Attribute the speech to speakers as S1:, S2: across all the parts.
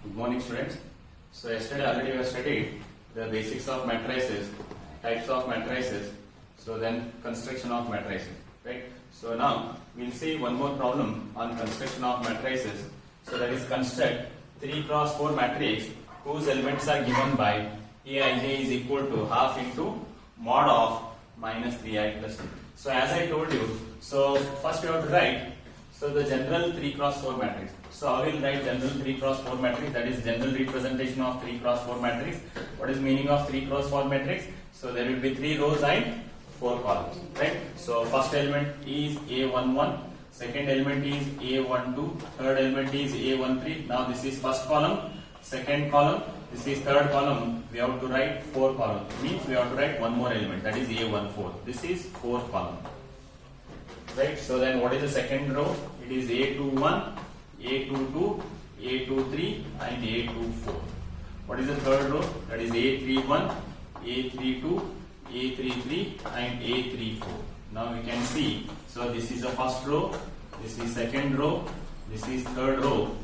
S1: Good morning, students. So yesterday already we have studied the basics of matrices, types of matrices, so then construction of matrices, right? So now we'll see one more problem on construction of matrices. So that is construct 3 cross 4 matrix whose elements are given by Aij is equal to half into mod of minus 3i plus 2. So as I told you, so first you have to write the general 3 cross 4 matrix. So I will write general 3 cross 4 matrix, that is general representation of 3 cross 4 matrix. What is meaning of 3 cross 4 matrix? So there will be 3 rows and 4 columns, right? So first element is A11, second element is A12, third element is A13. Now this is first column, second column, this is third column. We have to write 4 columns. Means we have to write one more element, that is A14. This is 4th column. Right, so then what is the second row? It is A21, A22, A23 and A24. What is the third row? That is A31, A32, A33 and A34. Now we can see, so this is the first row, this is second row, this is third row,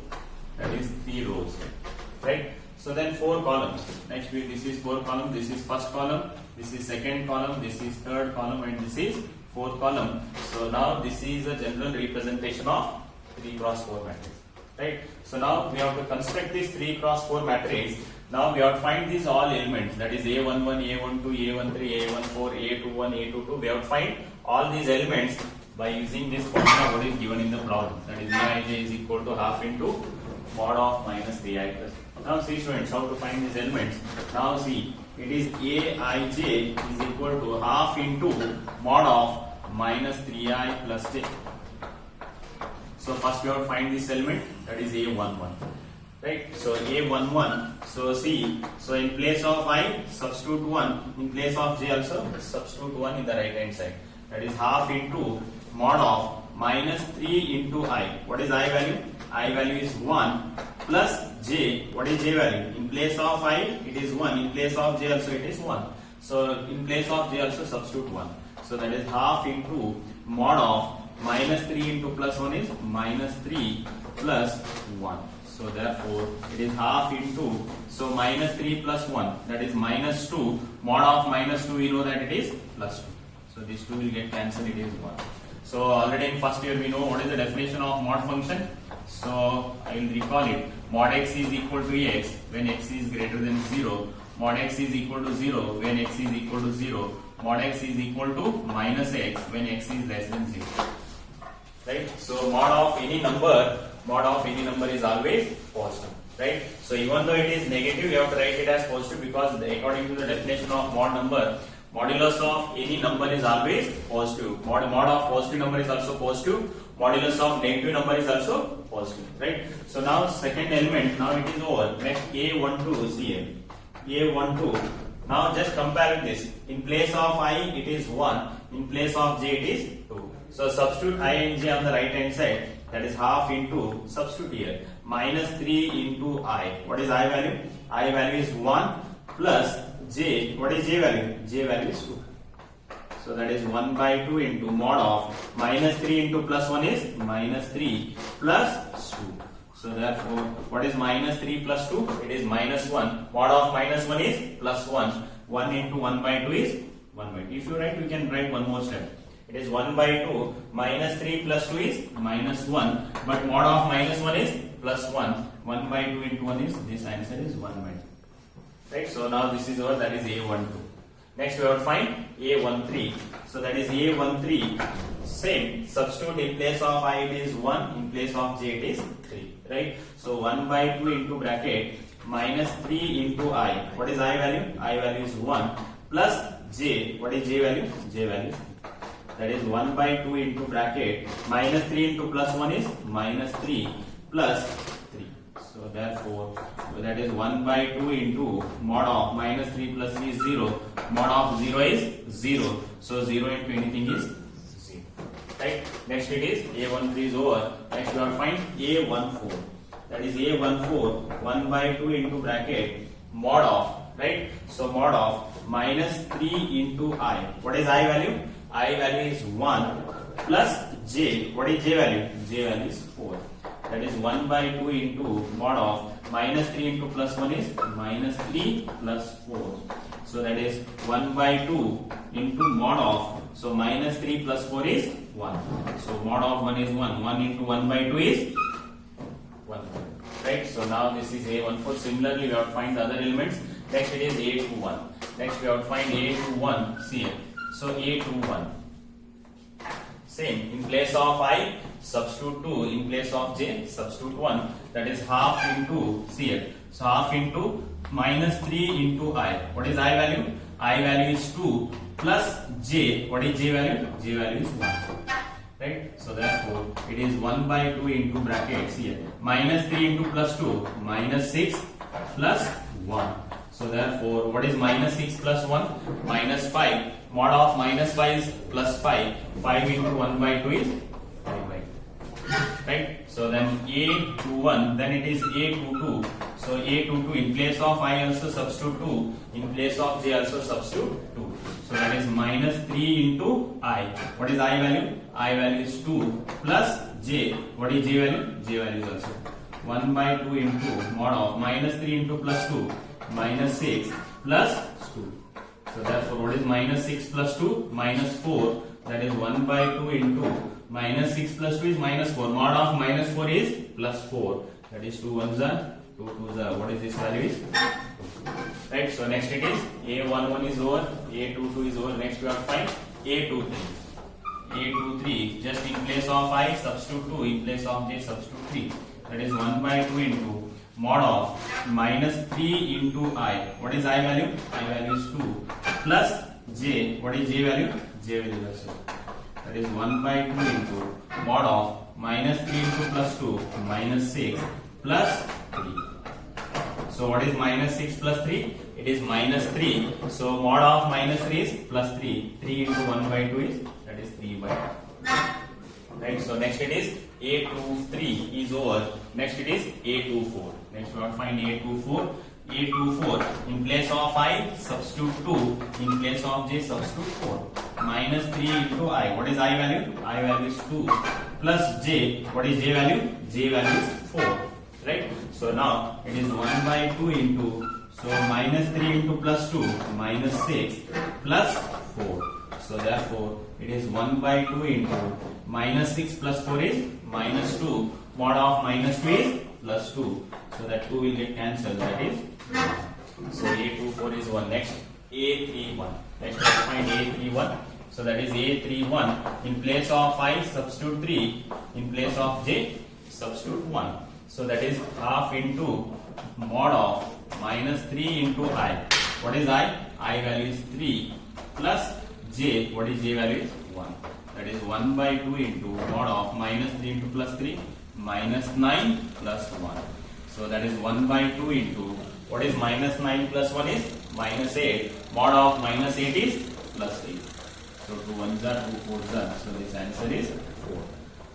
S1: that is 3 rows. Right, so then 4 columns. Next this is 4 column, this is first column, this is second column, this is third column and this is 4th column. So now this is a general representation of 3 cross 4 matrix, right? So now we have to construct this 3 cross 4 matrix. Now we have to find these all elements, that is A11, A12, A13, A14, A21, A22. We have to find all these elements by using this formula what is given in the problem, that is Aij is equal to half into mod of minus 3i plus. Now see students how to find these elements. Now see, it is Aij is equal to half into mod of minus 3i plus j. So first we have to find this element, that is A11, right? So A11, so see, so in place of I substitute 1, in place of j also substitute 1 in the right hand side, that is half into mod of minus 3 into I. What is I value? I value is 1 plus j. What is j value? In place of I it is 1, in place of j also it is 1. So in place of j also substitute 1. So that is half into mod of minus 3 into plus 1 is minus 3 plus 1. So therefore it is half into, so minus 3 plus 1, that is minus 2. Mod of minus 2 we know that it is plus 2. So these 2 will get cancelled, it is 1. So already in first year we know what is the definition of mod function. So I will recall it. Mod x is equal to x when x is greater than 0. Mod x is equal to 0 when x is equal to 0. Mod x is equal to minus x when x is less than 0. Right? So mod of any number is always positive. Right? So even though it is negative, you have to write it as positive because according to the definition of mod number, modulus of any number is always positive. Mod of positive number is also positive. Modulus of negative number is also positive. Right? So now second element, now it is over. Next A12 is here. A12. Now just compare with this. In place of I it is 1. In place of j it is 2. So substitute I and j on the right hand side. That is half into, substitute here, minus 3 into I. What is I value? I value is 1 plus j. What is j value? J value is 2. So that is 1 by 2 into mod of minus 3 into plus 1 is minus 3 plus 2. So therefore, what is minus 3 plus 2? It is minus 1. Mod of minus 1 is plus 1. 1 into 1 by 2 is 1 by 2. If you write, we can write one more step. It is 1 by 2. Minus 3 plus 2 is minus 1. But mod of minus 1 is plus 1. 1 by 2 into 1 is, this answer is 1 by 2. Right? So now this is our, that is A12. Next we have to find A13. So that is A13. Same. Substitute in place of I it is 1. In place of j it is 3. Right? So 1 by 2 into bracket minus 3 into I. What is I value? I value is 1 plus j. What is j value? J value is 3. That is 1 by 2 into bracket minus 3 into plus 1 is minus 3 plus 3. So therefore that is 1 by 2 into mod of minus 3 plus 3 is 0. Mod of 0 is 0. So 0 into anything is 0. Right? Next it is A13 is over. Next we have to find A14. That is A14, 1 by 2 into bracket mod of, right? So mod of minus 3 into I. What is I value? I value is 1 plus j. What is j value? J value is 4. that is 1 by 2 into mod of minus 3 into plus 1 is minus 3 plus 4. So that is 1 by 2 into mod of, so minus 3 plus 4 is 1. So mod of 1 is 1. 1 into 1 by 2 is 1. Right? So now this is A14. Similarly, we have to find the other elements. Next it is A21. Next we have to find A21 here. So A21. Same. In place of I, substitute 2. In place of J, substitute 1. That is half into here. So half into minus 3 into I. What is I value? I value is 2 plus J. What is J value? J value is 1. Right? So therefore, it is 1 by 2 into brackets here. Minus 3 into plus 2. Minus 6 plus 1. So therefore, what is minus 6 plus 1? Minus 5. Mod of minus 5 is plus 5. 5 into 1 by 2 is 5 by 2. Right? So then A21, then it is A22. So A22, in place of I also substitute 2. In place of J also substitute 2. So that is minus 3 into I. What is I value? I value is 2 plus J. What is J value? J value is also 1 by 2 into mod of minus 3 into plus 2. Minus 6 plus 2. So therefore, what is minus 6 plus 2? Minus 4. That is 1 by 2 into minus 6 plus 2 is minus 4. Mod of minus 4 is plus 4. That is 2 ones are 2 twos are. What is this value is? 2. Right. So next it is A11 is over. A22 is over. Next we have to find A23. A23. Just in place of I substitute 2. In place of J substitute 3. That is 1 by 2 into mod of minus 3 into I. What is I value? I value is 2 plus J. What is J value? J value is also. That is 1 by 2 into mod of minus 3 into plus 2 minus 6 plus 3. So what is minus 6 plus 3? It is minus 3. So mod of minus 3 is plus 3. 3 into 1 by 2 is, that is 3 by 2. Right. So next it is A23 is over. Next it is A24. Next we have to find A24. A24, in place of I substitute 2. In place of J substitute 4. Minus 3 into I. What is I value? I value is 2 plus J. What is J value? J value is 4. Right. So now it is 1 by 2 into, so minus 3 into plus 2 minus 6 plus 4. So therefore, it is 1 by 2 into minus 6 plus 4 is minus 2. Mod of minus 2 is plus 2. So that 2 will get cancelled. That is 1. So A24 is 1. Next A31. Next we have to find A31. So that is A31. In place of I substitute 3. In place of J substitute 1. So that is half into mod of minus 3 into I. What is I? I value is 3 plus J. What is J value is 1. That is 1 by 2 into mod of minus 3 into plus 3 minus 9 plus 1. So that is 1 by 2 into, what is minus 9 plus 1 is minus 8. Mod of minus 8 is plus 8. So 2 ones are 2 fours are. So this answer is 4.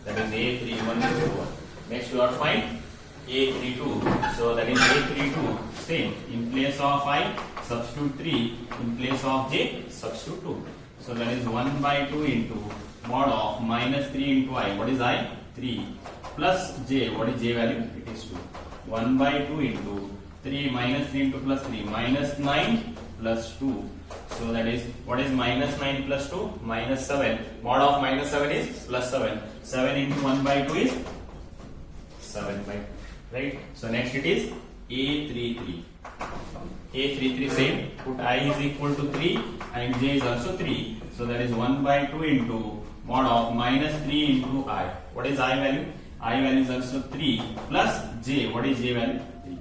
S1: That is A31 is 4. Next you have to find A32. So that is A32. Same. In place of I substitute 3. In place of J substitute 2. So that is 1 by 2 into mod of minus 3 into I. What is I? 3 plus J. What is J value? It is 2. 1 by 2 into 3 minus 3 into plus 3 minus 9 plus 2. So that is, what is minus 9 plus 2? Minus 7. Mod of minus 7 is plus 7. 7 into 1 by 2 is 7 by 2. Right? So next it is A33. A33 same. Put I is equal to 3 and J is also 3. So that is 1 by 2 into mod of minus 3 into I. What is I value? I value is also 3 plus J. What is J value? 3.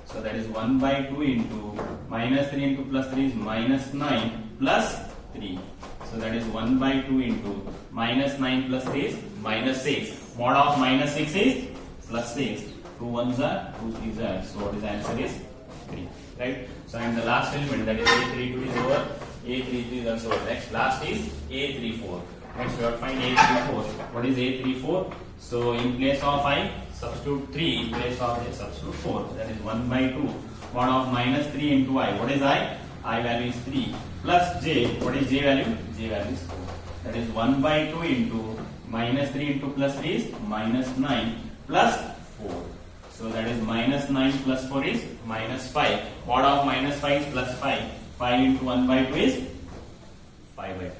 S1: So that is 1 by 2 into minus 3 into plus 3 is minus 9 plus 3. So that is 1 by 2 into minus 9 plus 3 is minus 6. Mod of minus 6 is plus 6. 2 ones are, 2 threes are. So what is the answer is 3. Right? So and the last element, that is A32 is over. A33 is also over. Next last is A34. Next we have to find A34. What is A34? So in place of I substitute 3. In place of J substitute 4. That is 1 by 2. Mod of minus 3 into I. What is I? I value is 3 plus J. What is J value? J value is 4. That is 1 by 2 into minus 3 into plus 3 is minus 9 plus So that is minus 9 plus 4 is minus 5. Mod of minus 5 is plus 5. 5 into 1 by 2 is 5 by 2.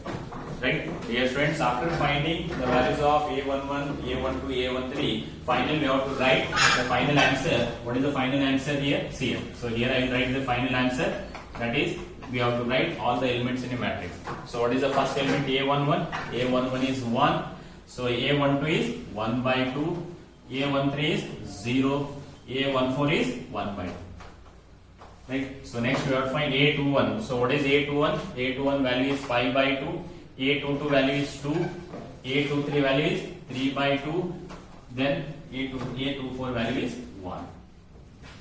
S1: Right? Dear students, after finding the values of A11, A12, A13, finally we have to write the final answer. What is the final answer here? CM. So here I will write the final answer. That is, we have to write all the elements in a matrix. So what is the first element? A11. A11 is 1. So A12 is 1 by 2. A13 is 0. A14 is 1 by 2. Right? So next we have to find A21. So what is A21? A21 value is 5 by 2. A22 value is 2. A23 value is 3 by 2. Then A24 value is 1.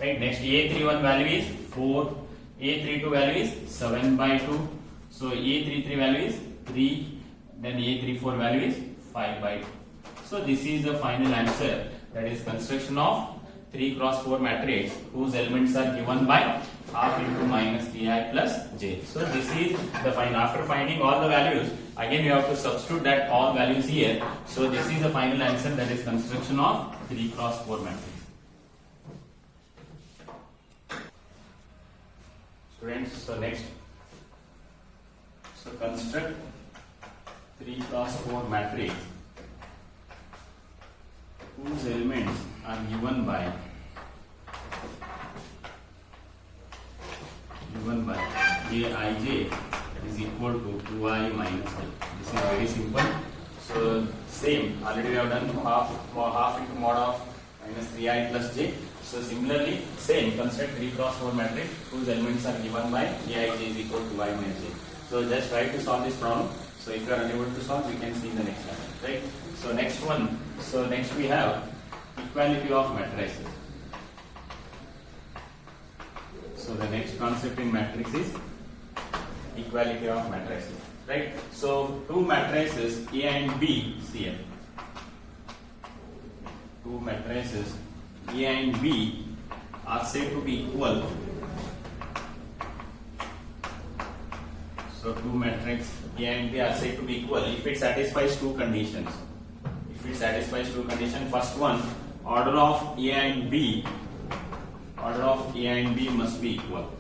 S1: Right? Next A31 value is 4. A32 value is 7 by 2. So A33 value is 3. Then A34 value is 5 by 2. So this is the final answer. That is construction of 3 cross 4 matrix whose elements are given by half into minus 3i plus j. So this is the final. After finding all the values, again you have to substitute that all values here. So this is the final answer. That is construction of 3 cross 4 matrix. Students, so next, so construct 3 cross 4 matrix whose elements are given by Aij is equal to 2i minus j. This is very simple. So same, already we have done half into mod of minus 3i plus j. So similarly, same, construct 3 cross 4 matrix whose elements are given by Aij is equal to y minus j. So just try to solve this problem. So if you are unable to solve, you can see in the next one, right? So next one, so next we have equality of matrices. So the next concept in matrix is equality of matrices, right? So two matrices A and B, CM. Two matrices A and B are said to be equal. So two matrices A and B are said to be equal if it satisfies two conditions. If it satisfies two conditions, first one, order of A and B must be equal.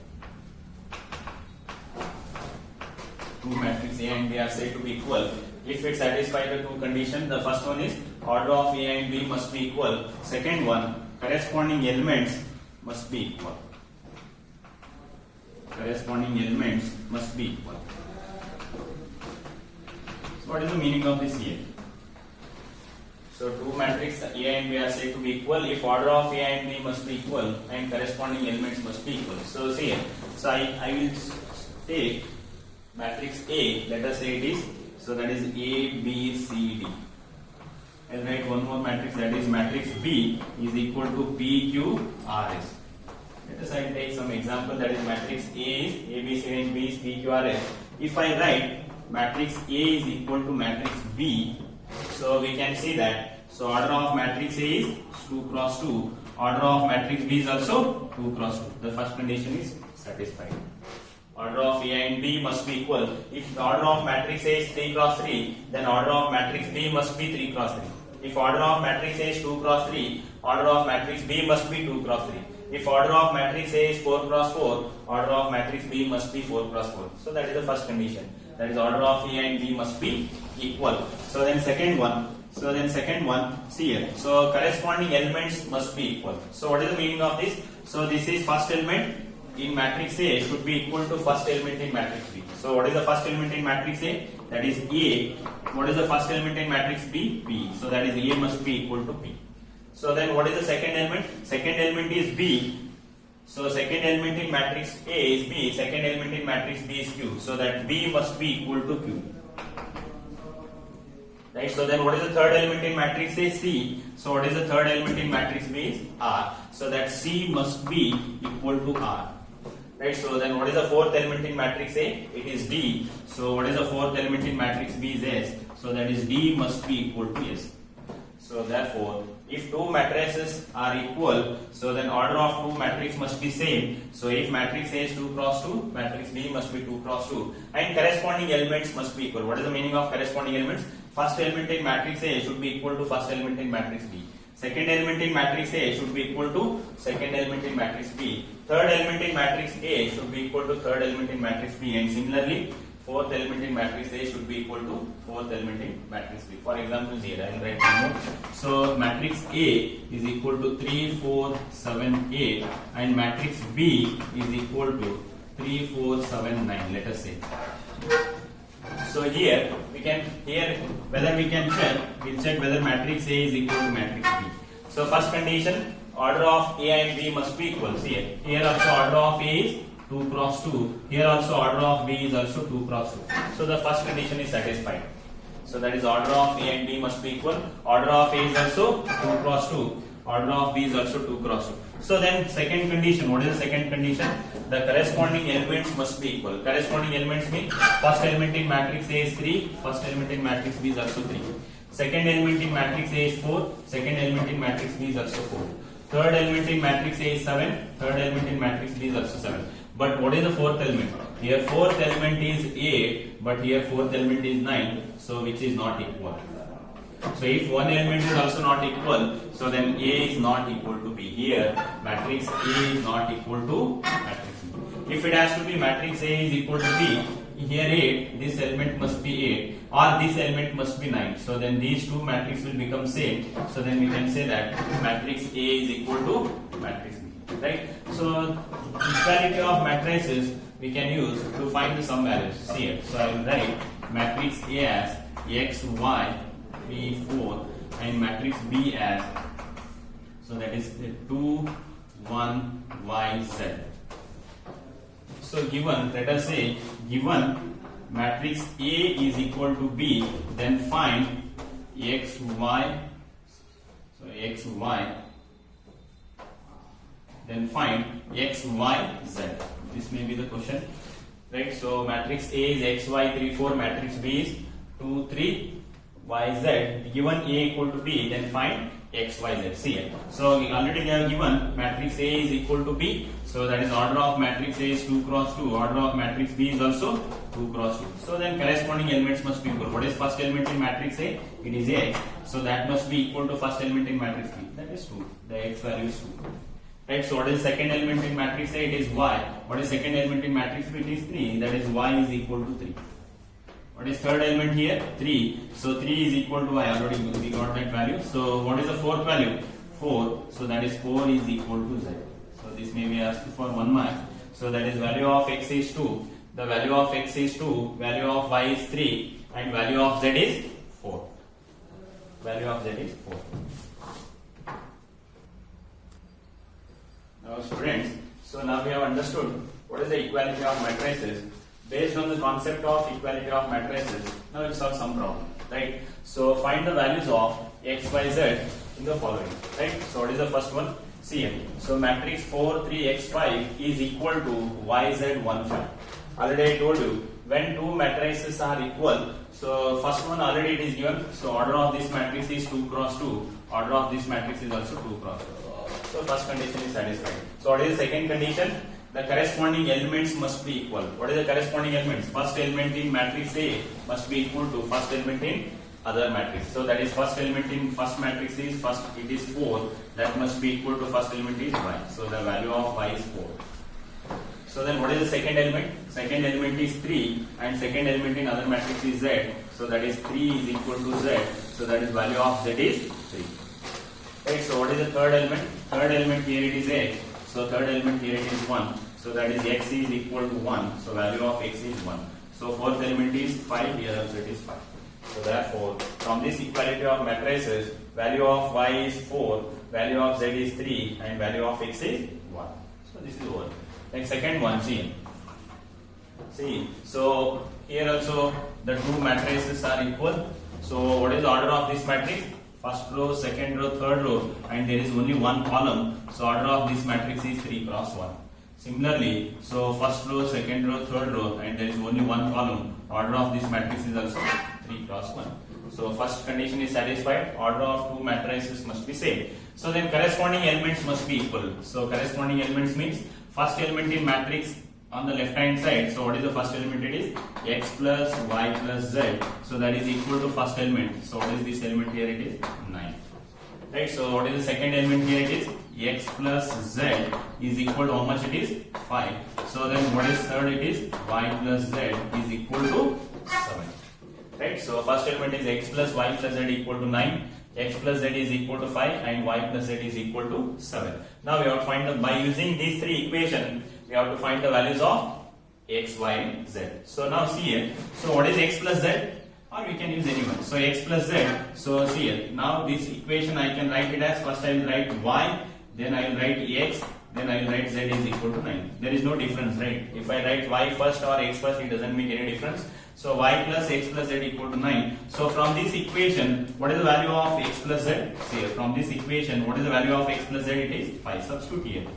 S1: Two matrices A and B are said to be equal if it satisfies the two conditions. The first one is order of A and B must be equal. Second one, corresponding elements must be equal. Corresponding elements must be equal. So what is the meaning of this here? So two matrices A and B are said to be equal if order of A and B must be equal and corresponding elements must be equal. So see here, so I will take matrix A, let us say it is, so that is A, B, C, D. I'll write one more matrix, that is matrix B is equal to P, Q, R, S. Let us take some example, that is matrix A is A, B, C, and B is P, Q, R, S. If I write matrix A is equal to matrix B, so we can see that, so order of matrix A is 2 cross 2, order of matrix B is also 2 cross 2. The first condition is satisfied. Order of A and B must be equal. If the order of matrix A is 3 cross 3, then order of matrix B must be 3 cross 3. If order of matrix A is 2 cross 3, order of matrix B must be 2 cross 3. If order of matrix A is 4 cross 4, order of matrix B must be 4 cross 4. So that is the first condition. That is order of A and B must be equal. So then second one, see here. So corresponding elements must be equal. So what is the meaning of this? So this is first element in matrix A should be equal to first element in matrix B. So what is the first element in matrix A? That is A. What is the first element in matrix B? B. So that is A must be equal to B. So then what is the second element? Second element is B. So second element in matrix A is B. Second element in matrix B is Q. So that B must be equal to Q. Right. So then what is the third element in matrix A? C. So what is the third element in matrix B is R. So that C must be equal to R. Right. So then what is the fourth element in matrix A? It is D. So what is the fourth element in matrix B is S. So that is D must be equal to S. So therefore, if two matrices are equal, so then order of two matrices must be same. So if matrix A is 2 cross 2, matrix B must be 2 cross 2, and corresponding elements must be equal. What is the meaning of corresponding elements? First element in matrix A should be equal to first element in matrix B. Second element in matrix A should be equal to second element in matrix B. Third element in matrix A should be equal to third element in matrix B, and similarly fourth element in matrix A should be equal to fourth element in matrix B. For example, here I will write one more. So matrix A is equal to 3, 4, 7, 8, and matrix B is equal to 3, 4, 7, 9. Let us say. So here we can whether we can check. We'll check whether matrix A is equal to matrix B. So first condition, order of A and B must be equal. See here also order of A is 2 cross 2. Here also order of B is also 2 cross 2. So the first condition is satisfied. So that is order of A and B must be equal. Order of A is also 2 cross 2. Order of B is also 2 cross 2. So then second condition, what is the second condition? The corresponding elements must be equal. Corresponding elements mean first element in matrix A is 3, first element in matrix B is also 3. Second element in matrix A is 4, second element in matrix B is also 4. Third element in matrix A is 7, third element in matrix B is also 7. But what is the fourth element? Here fourth element is 8, but here fourth element is 9, so which is not equal. So if one element is also not equal, so then A is not equal to B. Here matrix A is not equal to matrix B. If it has to be matrix A is equal to B, here 8, this element must be 8, or this element must be 9. So then these two matrices will become same. So then we can say that matrix A is equal to matrix B. Right? So equality of matrices we can use to find the sum values. See here. So I will write matrix A as x, y, 3, 4, and matrix B as, so that is 2, 1, y, z. So given, let us say, given matrix A is equal to B, then find x, y, so x, y, then find x, y, z. This may be the question, right? So matrix A is x, y, 3, 4, matrix B is 2, 3, y, z. Given A equal to B, then find x, y, z. See here. So already they have given matrix A is equal to B. So that is order of matrix A is 2 cross 2. Order of matrix B is also 2 cross 2. So then corresponding elements must be equal. What is first element in matrix A? It is x. So that must be equal to first element in matrix B. That is 2. The x value is 2. Right? So what is second element in matrix A? It is y. What is second element in matrix B? It is 3. That is y is equal to 3. What is third element here? 3. So 3 is equal to y. Already we got that value. So what is the fourth value? 4. So that is 4 is equal to z. So this may be asked for 1 mark. So that is value of x is 2. The value of x is 2. Value of y is 3. And value of z is 4. Value of z is 4. Now students, so now we have understood what is the equality of matrices. Based on the concept of equality of matrices, now we'll solve some problem, right? So find the values of x, y, z in the following, right? So what is the first one? See here. So matrix 4, 3, x, 5 is equal to y, z, 1, 5. Already I told you, when two matrices are equal, so first one already it is given. So order of this matrix is 2 cross 2. Order of this matrix is also 2 cross 2. So first condition is satisfied. So what is the second condition? The corresponding elements must be equal. What is the corresponding elements? First element in matrix A must be equal to first element in other matrix. So that is first element in first matrix is first, it is 4. That must be equal to first element is y. So the value of y is 4. So then what is the second element? Second element is 3 and second element in other matrix is z. So that is 3 is equal to z. So that is value of z is 3. Right, so what is the third element? Third element here it is x. So third element here it is 1. So that is x is equal to 1. So value of x is 1. So fourth element is 5. Here also it is 5. So therefore, from this equality of matrices, value of y is 4, value of z is 3, and value of x is 1. So this is over. Like second one, see. So here also the two matrices are equal. So what is the order of this matrix? First row, second row, third row, and there is only one column. So order of this matrix is 3 cross 1. Similarly, so first row, second row, third row, and there is only one column. Order of this matrix is also 3 cross 1. So first condition is satisfied. Order of two matrices must be same. So then corresponding elements must be equal. So corresponding elements means first element in matrix on the left hand side. So what is the first element? It is x plus y plus z. So that is equal to first element. So what is this element here? It is 9. right? So what is the second element here? It is x plus z is equal to how much it is? 5. So then what is third? It is y plus z is equal to 7. Right? So first element is x plus y plus z equal to 9. X plus z is equal to 5 and y plus z is equal to 7. Now we have to find by using these three equations, we have to find the values of x, y and z. So now see here. So what is x plus z? Or we can use anyone. So x plus z. So see here. Now this equation I can write it as, first I will write y, then I will write x, then I will write z is equal to 9. There is no difference, right? If I write y first or x first, it doesn't make any difference. So y plus x plus z equal to 9. So from this equation, what is the value of x plus z? See here, from this equation, what is the value of x plus z? It is 5. Substitute here.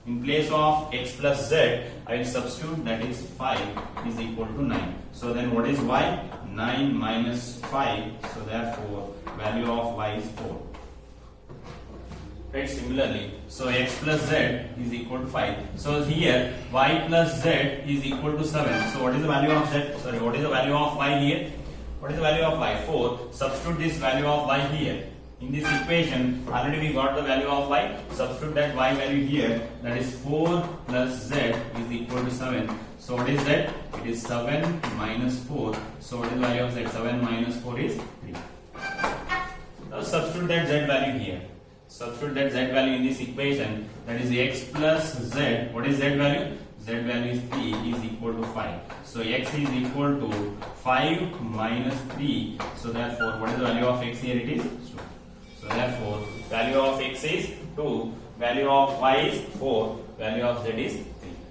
S1: In place of x plus z, I will substitute, that is 5 is equal to 9. So then what is y? 9 minus 5. So therefore, value of y is 4. Right, similarly, so x plus z is equal to 5. So here y plus z is equal to 7. So what is the value of z? Sorry, what is the value of y here? What is the value of y? 4. Substitute this value of y here. In this equation, already we got the value of y. Substitute that y value here. That is 4 plus z is equal to 7. So what is z? It is 7 minus 4. So what is the value of z? 7 minus 4 is 3. Now substitute that z value here. Substitute that z value in this equation, that is x plus z. What is z value? Z value is 3 is equal to 5. So x is equal to 5 minus 3. So therefore, what is the value of x here? It is 2. So therefore, value of x is 2, value of y is 4, value of z is 3.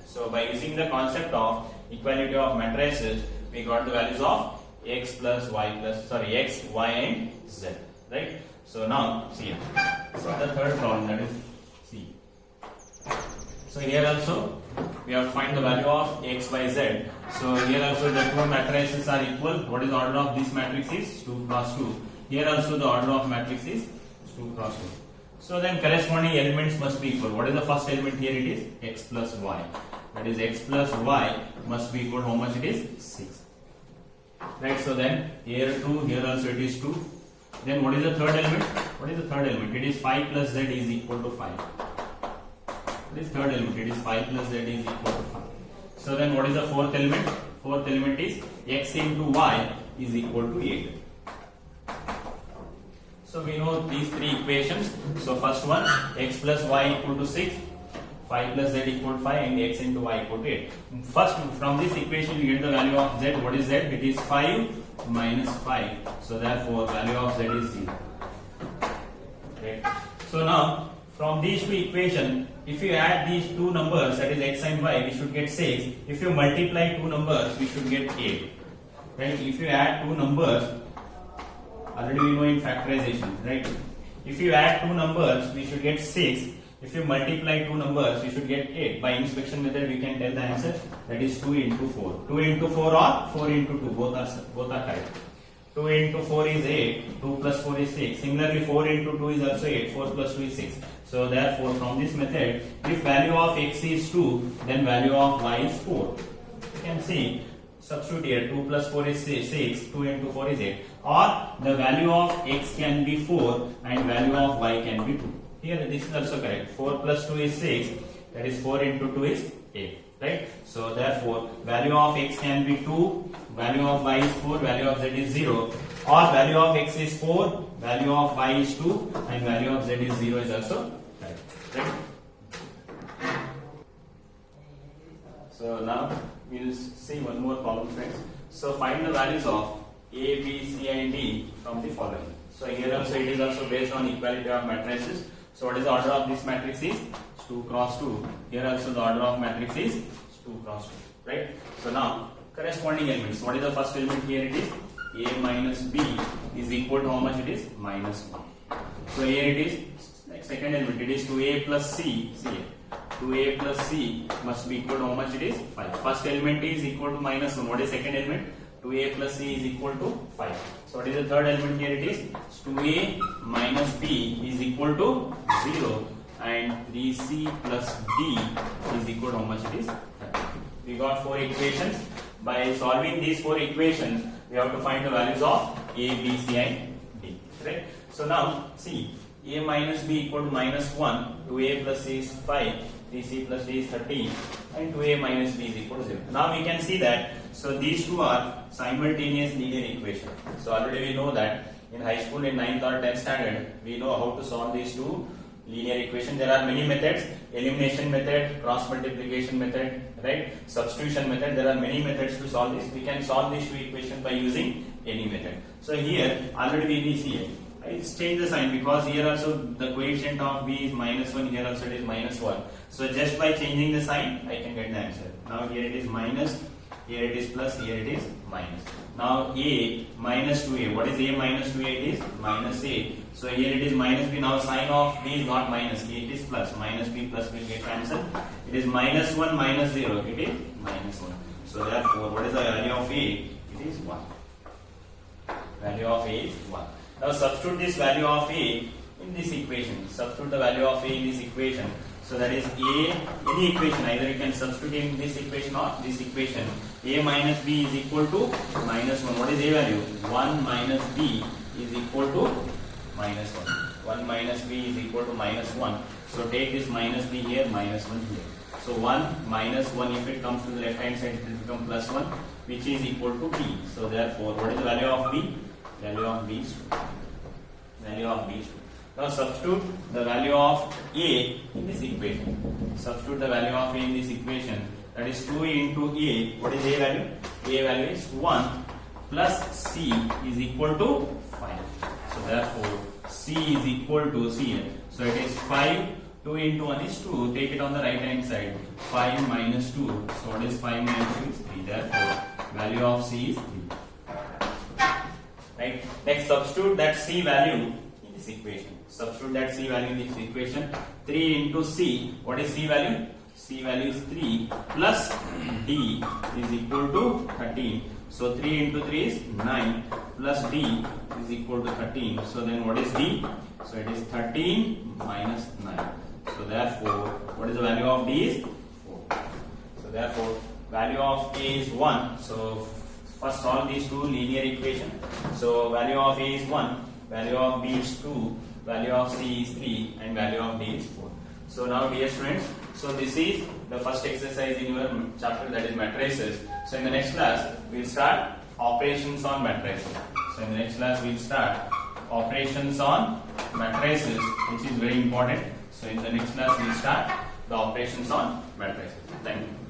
S1: So by using the concept of equality of matrices, we got the values of x plus y plus, x, y and z. Right? So now, see here. So the third problem, that is C. So here also we have to find the value of x, y, z. So here also the two matrices are equal. What is the order of this matrix is 2 cross 2. Here also the order of matrix is 2 cross 2. So then corresponding elements must be equal. What is the first element here? It is x plus y. That is x plus y must be equal to how much it is? 6. Right, so then here 2, here also it is 2. Then what is the third element? What is the third element? It is 5 plus z is equal to 5. What is third element? It is 5 plus z is equal to 5. So then what is the fourth element? Fourth element is x into y is equal to 8. So we know these three equations. So first one, x plus y equal to 6, 5 plus z equal to 5 and x into y equal to 8. First, from this equation you get the value of z. What is z? It is 5 minus 5. So therefore value of z is 0. Okay. So now from these two equations, if you add these two numbers, that is x and y, we should get 6. If you multiply two numbers, we should get 8. Right? If you add two numbers, already we know in factorization, right? If you add two numbers, we should get 6. If you multiply two numbers, we should get 8. By inspection method, we can tell the answer. That is 2 into 4. 2 into 4 or 4 into 2. Both are correct. 2 into 4 is 8. 2 plus 4 is 6. Similarly, 4 into 2 is also 8. 4 plus 2 is 6. So therefore, from this method, if value of x is 2, then value of y is 4. You can see, substitute here. 2 plus 4 is 6. 2 into 4 is 8. Or the value of x can be 4 and value of y can be 2. Here this is also correct. 4 plus 2 is 6. That is 4 into 2 is 8. Right? So therefore, value of x can be 2, value of y is 4, value of z is 0. Or value of x is 4, value of y is 2 and value of z is 0 is also correct. Right? So now we will see one more problem, friends. So find the values of A, B, C and D from the following. So here also it is also based on equality of matrices. So what is the order of this matrix is 2 cross 2. Here also the order of matrix is 2 cross 2. Right? So now corresponding elements. What is the first element here? It is A minus B is equal to how much it is? Minus 1. So here it is like second element. It is 2A plus C. See, 2A plus C must be equal to how much it is? 5. First element is equal to minus 1. What is second element? 2A plus C is equal to 5. So what is the third element here? It is 2A minus B is equal to 0 and 3C plus D is equal to how much it is? 5. We got 4 equations. By solving these 4 equations, we have to find the values of A, B, C and D. Right? So now see, A minus B equal to minus 1, 2A plus C is 5, 3C plus D is 13, and 2A minus B is equal to 0. Now we can see that, so these two are simultaneous linear equation. So already we know that in high school in 9th or 10th standard, we know how to solve these two linear equation. There are many methods: elimination method, cross multiplication method, right? Substitution method. There are many methods to solve this. We can solve these two equations by using any method. So here already we see it. I'll change the sign because here also the coefficient of B is minus 1, here also it is minus 1. So just by changing the sign, I can get the answer. Now here it is minus, here it is plus, here it is minus. Now A minus 2A, what is A minus 2A? It is minus A. So here it is minus B. Now sign of B is not minus, it is plus. Minus B plus will get cancelled. It is minus 1 minus 0, it is minus 1. So therefore, what is the value of A? It is 1. Value of A is 1. Now substitute this value of A in this equation. Substitute the value of A in this equation. So that is A, any equation, either you can substitute in this equation or this equation. A minus B is equal to minus 1. What is A value? 1 minus B is equal to minus 1. 1 minus B is equal to minus 1. So take this minus B here, minus 1 here. So 1 minus 1, if it comes to the left hand side, it will become plus 1, which is equal to B. So therefore, what is the value of B? Value of B is 2. Value of B is 2. Now substitute the value of A in this equation. Substitute the value of A in this equation. That is 2 into A. What is A value? A value is 1 plus C is equal to 5. So therefore, C is equal to C here. So it is 5. 2 into 1 is 2. Take it on the right hand side. 5 minus 2. So what is 5 minus 2 is 3. Therefore, value of C is 3. Right. Next, substitute that C value in this equation. Substitute that C value in this equation. 3 into C. What is C value? C value is 3 plus D is equal to 13. So 3 into 3 is 9 plus D is equal to 13. So then what is D? So it is 13 minus 9. So therefore, what is the value of D is 4. So therefore, value of A is 1. So first solve these two linear equations. So value of A is 1, value of B is 2, value of C is 3, and value of D is 4. So now dear students, so this is the first exercise in your chapter, that is matrices. So in the next class, we will start operations on matrices. So in the next class, we will start operations on matrices, which is very important. So in the next class, we will start the operations on matrices. Thank you.